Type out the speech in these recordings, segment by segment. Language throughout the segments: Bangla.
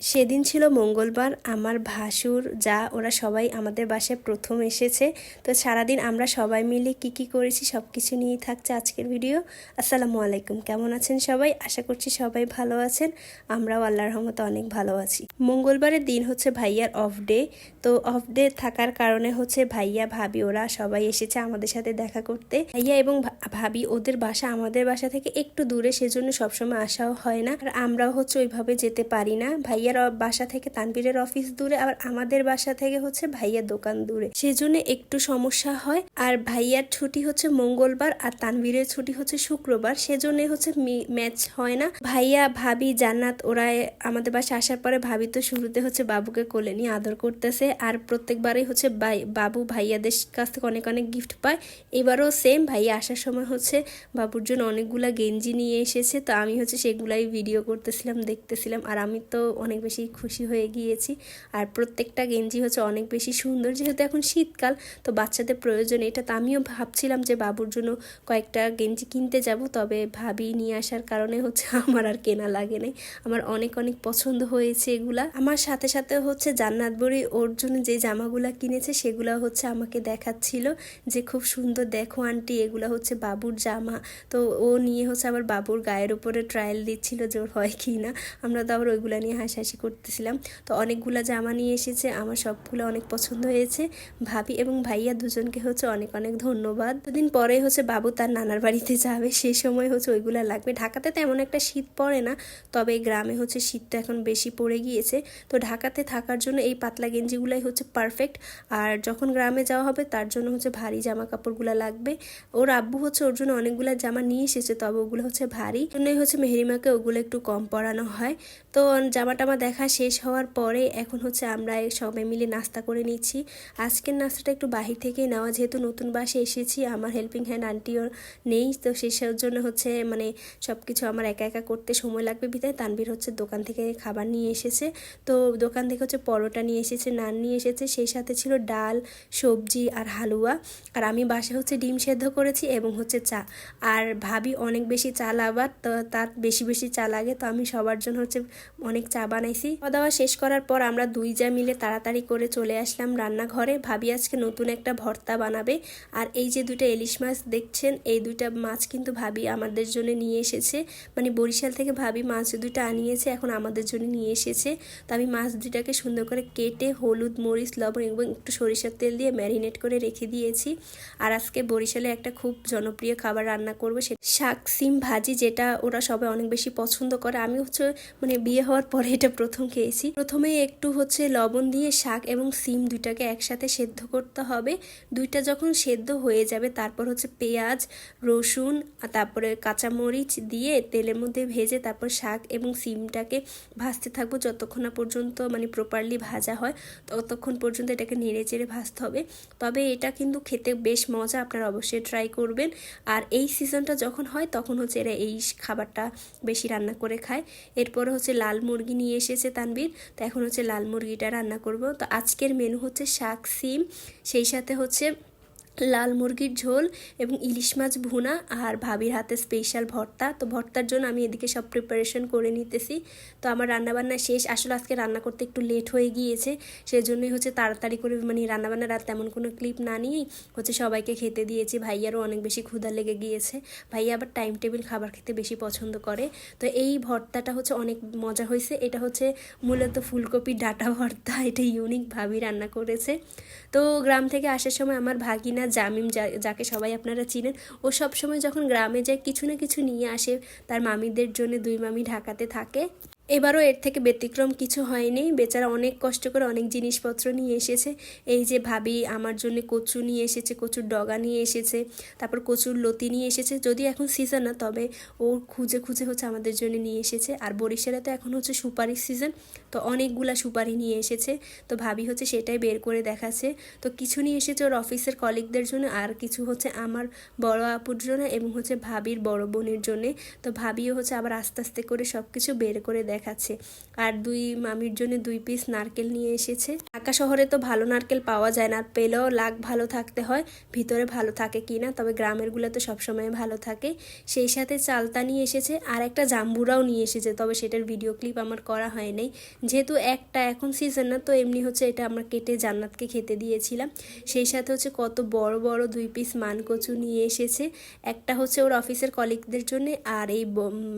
সেদিন ছিল মঙ্গলবার। আমার ভাসুর যা ওরা সবাই আমাদের বাসায় প্রথম এসেছে। তো সারাদিন আমরা সবাই মিলে কি করেছি সব কিছু নিয়েই থাকছে আজকের ভিডিও। আসসালামু আলাইকুম, কেমন আছেন সবাই? আশা করছি সবাই ভালো আছেন। আমরাও আল্লাহর রহমতে অনেক ভালো আছি। মঙ্গলবারের দিন হচ্ছে ভাইয়ার অফ ডে। তো অফ ডে থাকার কারণে হচ্ছে ভাইয়া ভাবি ওরা সবাই এসেছে আমাদের সাথে দেখা করতে। ভাইয়া এবং ভাবি ওদের বাসা আমাদের বাসা থেকে একটু দূরে, সেজন্য সবসময় আসাও হয় না। আর আমরাও হচ্ছে ওইভাবে যেতে পারি না। ভাইয়ার বাসা থেকে তানভীরের অফিস দূরে, আবার আমাদের বাসা থেকে হচ্ছে ভাইয়ার দোকান দূরে, সেজন্য একটু সমস্যা হয়। আর ভাইয়ার ছুটি হচ্ছে মঙ্গলবার আর তানভীরের ছুটি হচ্ছে শুক্রবার, সেজন্য হচ্ছে ম্যাচ হয় না। ভাইয়া ভাবি জান্নাত ওরা আমাদের বাসা আসার পরে ভাবি তো শুরুতে হচ্ছে বাবুকে কোলে নিয়ে আদর করতেছে, আর প্রত্যেকবারই হচ্ছে বাবু ভাইয়াদের কাছ থেকে অনেক অনেক গিফট পায়। এবারও সেম, ভাইয়া আসার সময় হচ্ছে বাবুর জন্য অনেকগুলা গেঞ্জি নিয়ে এসেছে। তো আমি হচ্ছে সেগুলাই ভিডিও করতেছিলাম, দেখতেছিলাম, আর আমি তো অনেক বেশি খুশি হয়ে গিয়েছি। আর প্রত্যেকটা গেঞ্জি হচ্ছে অনেক বেশি সুন্দর, যেহেতু এখন শীতকাল তো বাচ্চাদের প্রয়োজন এটা। তো আমিও ভাবছিলাম যে বাবুর জন্য কয়েকটা গেঞ্জি কিনতে যাব, তবে ভাবি নিয়ে আসার কারণে হচ্ছে আমার আর কেনা লাগে নাই। আমার অনেক অনেক পছন্দ হয়েছে এগুলা। আমার সাথে সাথে হচ্ছে জান্নাত বুড়ি ওর জন্য যে জামাগুলা কিনেছে সেগুলা হচ্ছে আমাকে দেখাচ্ছিল যে খুব সুন্দর, দেখো আন্টি এগুলা হচ্ছে বাবুর জামা। তো ও নিয়ে হচ্ছে আবার বাবুর গায়ের উপরে ট্রায়াল দিচ্ছিল যে ওর হয় কি না। আমরা তো আবার ওইগুলা নিয়ে হাসাহাসি করতেছিলাম। তো অনেকগুলা জামা নিয়ে এসেছে, আমার সবগুলো অনেক পছন্দ হয়েছে। ভাবি এবং ভাইয়া দুজনকে হচ্ছে অনেক অনেক ধন্যবাদ। দুদিন পরে হচ্ছে বাবু তার নানার বাড়িতে যাবে, সেই সময় হচ্ছে ওইগুলা লাগবে। ঢাকাতে তেমন একটা শীত পড়ে না, তবে গ্রামে হচ্ছে শীতটা এখন বেশি পড়ে গিয়েছে। তো ঢাকাতে থাকার জন্য এই পাতলা গেঞ্জিগুলাই হচ্ছে পারফেক্ট। আর যখন গ্রামে যাওয়া হবে তার জন্য হচ্ছে ভারী জামা কাপড়গুলো লাগবে। ওর আব্বু হচ্ছে ওর জন্য অনেকগুলো জামা নিয়ে এসেছে, তবে ওগুলো হচ্ছে ভারী, জন্যই হচ্ছে মেহরিমাকে ওগুলো একটু কম পরানো হয়। তো জামা টামা দেখা শেষ হওয়ার পরে এখন হচ্ছে আমরা সবাই মিলে নাস্তা করে নিচ্ছি। আজকের নাস্তাটা একটু বাহির থেকেই নেওয়া, যেহেতু নতুন বাসে এসেছি, আমার হেল্পিং হ্যান্ড আন্টিও নেই। তো সেই জন্য হচ্ছে মানে সব কিছু আমার একা একা করতে সময় লাগবে বিধায় তানভীর হচ্ছে দোকান থেকে খাবার নিয়ে এসেছে। তো দোকান থেকে হচ্ছে পরোটা নিয়ে এসেছে, নান নিয়ে এসেছে, সেই সাথে ছিল ডাল, সবজি আর হালুয়া। আর আমি বাসায় হচ্ছে ডিম সেদ্ধ করেছি এবং হচ্ছে চা। আর ভাবি অনেক বেশি চা লাভার, তো তার বেশি বেশি চা লাগে, তো আমি সবার জন্য হচ্ছে অনেক চা বানাইছি। খাওয়া দাওয়া শেষ করার পর আমরা দুই যা মিলে তাড়াতাড়ি করে চলে আসলাম রান্নাঘরে। ভাবি আজকে নতুন একটা ভর্তা বানাবে। আর এই যে দুইটা ইলিশ মাছ দেখছেন, এই দুইটা মাছ কিন্তু ভাবি আমাদের জন্য নিয়ে এসেছে, মানে বরিশাল থেকে ভাবি মাছ দুইটা আনিয়েছে, এখন আমাদের জন্য নিয়ে এসেছে। তো আমি মাছ দুইটাকে সুন্দর করে কেটে হলুদ, মরিচ, লবণ এবং একটু সরিষার তেল দিয়ে ম্যারিনেট করে রেখে দিয়েছি। আর আজকে বরিশালে একটা খুব জনপ্রিয় খাবার রান্না করবো, সে শাক সিম ভাজি, যেটা ওরা সবাই অনেক বেশি পছন্দ করে। আমি হচ্ছে মানে বিয়ে হওয়ার পরে এটা প্রথম খেয়েছি। প্রথমে একটু হচ্ছে লবণ দিয়ে শাক এবং সিম দুইটাকে একসাথে সেদ্ধ করতে হবে। দুইটা যখন সেদ্ধ হয়ে যাবে তারপর হচ্ছে পেঁয়াজ, রসুন আর তারপরে কাঁচামরিচ দিয়ে তেলের মধ্যে ভেজে তারপর শাক এবং সিমটাকে ভাজতে থাকবো যতক্ষণ না পর্যন্ত মানে প্রপারলি ভাজা হয়, ততক্ষণ পর্যন্ত এটাকে নেড়ে চেড়ে ভাজতে হবে। তবে এটা কিন্তু খেতে বেশ মজা, আপনারা অবশ্যই ট্রাই করবেন। আর এই সিজনটা যখন হয় তখন হচ্ছে এরা এই খাবারটা বেশি রান্না করে খায়। এরপরে হচ্ছে লাল মুরগি নিয়ে এসেছে তানভীর, তো এখন হচ্ছে লাল মুরগিটা রান্না করব। তো আজকের মেনু হচ্ছে শাক সিম, সেই সাথে হচ্ছে লাল মুরগির ঝোল এবং ইলিশ মাছ ভুনা, আর ভাবির হাতে স্পেশাল ভর্তা। তো ভর্তার জন্য আমি এদিকে সব প্রিপারেশন করে নিতেছি। তো আমার রান্নাবান্না শেষ। আসলে আজকে রান্না করতে একটু লেট হয়ে গিয়েছে, সেজন্যই হচ্ছে তাড়াতাড়ি করে মানে রান্নাবান্নার আর তেমন কোনো ক্লিপ না নিয়েই হচ্ছে সবাইকে খেতে দিয়েছি। ভাইয়ারও অনেক বেশি ক্ষুধা লেগে গিয়েছে, ভাইয়া আবার টাইম টেবিল খাবার খেতে বেশি পছন্দ করে। তো এই ভর্তাটা হচ্ছে অনেক মজা হয়েছে। এটা হচ্ছে মূলত ফুলকপি ডাঁটা ভর্তা, এটা ইউনিক ভাবি রান্না করেছে। তো গ্রাম থেকে আসার সময় আমার ভাগিনা জামিম, যাকে সবাই আপনারা চিনেন, ও সব সময় যখন গ্রামে যায় কিছু না কিছু নিয়ে আসে তার মামিদের জন্য। দুই মামি ঢাকাতে থাকে, এবারও এর থেকে ব্যতিক্রম কিছু হয়নি। বেচারা অনেক কষ্ট করে অনেক জিনিসপত্র নিয়ে এসেছে। এই যে ভাবি আমার জন্য কচু নিয়ে এসেছে, কচুর ডগা নিয়ে এসেছে, তারপর কচুর লতি নিয়ে এসেছে, যদি এখন সিজন না তবে ও খুঁজে খুঁজে হচ্ছে আমাদের জন্য নিয়ে এসেছে। আর বরিশালে তো এখন হচ্ছে সুপারির সিজন, তো অনেকগুলা সুপারি নিয়ে এসেছে। তো ভাবি হচ্ছে সেটাই বের করে দেখাচ্ছে। তো কিছু নিয়ে এসেছে ওর অফিসের কলিগদের জন্য, আর কিছু হচ্ছে আমার বড় আপুর জন্য এবং হচ্ছে ভাবির বড় বোনের জন্য। তো ভাবিও হচ্ছে আবার আস্তে আস্তে করে সব কিছু বের করে দেখ দেখাচ্ছে। আর দুই মামির জন্য 2 পিস নারকেল নিয়ে এসেছে। ঢাকা শহরে তো ভালো নারকেল পাওয়া যায় না, আর পেলেও লাগ ভালো থাকতে হয়, ভিতরে ভালো থাকে কি না, তবে গ্রামেরগুলো তো সবসময় ভালো থাকে। সেই সাথে চালতা নিয়ে এসেছে, আর একটা জাম্বুরাও নিয়ে এসেছে, তবে সেটার ভিডিও ক্লিপ আমার করা হয় নাই, যেহেতু একটা এখন সিজন না, তো এমনি হচ্ছে এটা আমরা কেটে জান্নাতকে খেতে দিয়েছিলাম। সেই সাথে হচ্ছে কত বড় বড় 2 পিস মানকচু নিয়ে এসেছে, একটা হচ্ছে ওর অফিসের কলিগদের জন্য, আর এই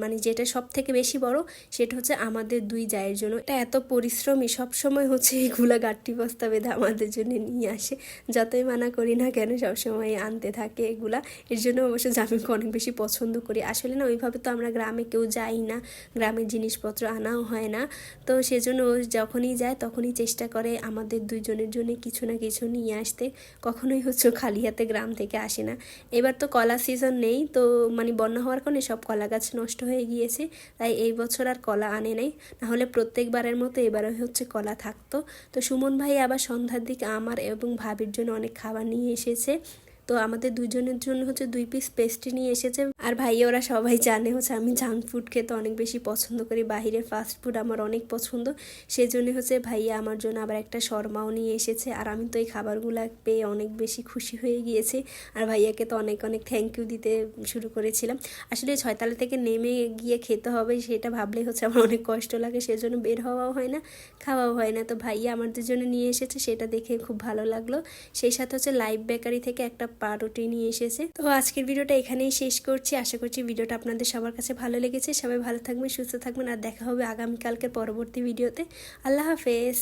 মানে যেটা সব থেকে বেশি বড় সেটা হচ্ছে আমাদের 2 জায়ের জন্য। এটা এত পরিশ্রমী, সবসময় হচ্ছে এইগুলা গাঠি বস্তা বেঁধে আমাদের জন্য নিয়ে আসে, যতই মানা করি না কেন সবসময় আনতে থাকে এগুলা। এর জন্য অবশ্য জামিনকে অনেক বেশি পছন্দ করি। আসলে না ওইভাবে তো আমরা গ্রামে কেউ যাই না, গ্রামের জিনিসপত্র আনাও হয় না, তো সেজন্য ও যখনই যায় তখনই চেষ্টা করে আমাদের 2 জনের জন্য কিছু না কিছু নিয়ে আসতে, কখনোই হচ্ছে খালি হাতে গ্রাম থেকে আসে না। এবার তো কলা সিজন নেই, তো মানে বন্যা হওয়ার কারণে সব কলা গাছ নষ্ট হয়ে গিয়েছে, তাই এই বছর আর কলা আনে নাই, নাহলে প্রত্যেকবারের মতো এবারও হচ্ছে কলা থাকতো। তো সুমন ভাই আবার সন্ধ্যার দিকে আমার এবং ভাবির জন্য অনেক খাবার নিয়ে এসেছে, তো আমাদের 2 জনের জন্য হচ্ছে 2 পিস পেস্ট্রি নিয়ে এসেছে। আর ভাই ওরা সবাই জানে হচ্ছে আমি জাঙ্ক ফুড খেতে অনেক বেশি পছন্দ করি, বাহিরের ফাস্ট ফুড আমার অনেক পছন্দ, সেজন্য হচ্ছে ভাইয়া আমার জন্য আবার একটা শর্মাও নিয়ে এসেছে। আর আমি তো এই খাবারগুলো পেয়ে অনেক বেশি খুশি হয়ে গিয়েছি, আর ভাইয়াকে তো অনেক অনেক থ্যাংক ইউ দিতে শুরু করেছিলাম। আসলে 6 তলা থেকে নেমে গিয়ে খেতে হবে সেটা ভাবলেই হচ্ছে আমার অনেক কষ্ট লাগে, সেজন্য বের হওয়াও হয় না, খাওয়াও হয় না। তো ভাইয়া আমাদের জন্য নিয়ে এসেছে, সেটা দেখে খুব ভালো লাগলো। সেই সাথে হচ্ছে লাইভ বেকারি থেকে একটা পাউরুটি নিয়ে এসেছে। তো আজকের ভিডিওটা এখানেই শেষ করছি, আশা করছি ভিডিওটা আপনাদের সবার কাছে ভালো লেগেছে। সবাই ভালো থাকবেন, সুস্থ থাকবেন, আর দেখা হবে আগামীকালকের পরবর্তী ভিডিওতে। আল্লাহ হাফেজ।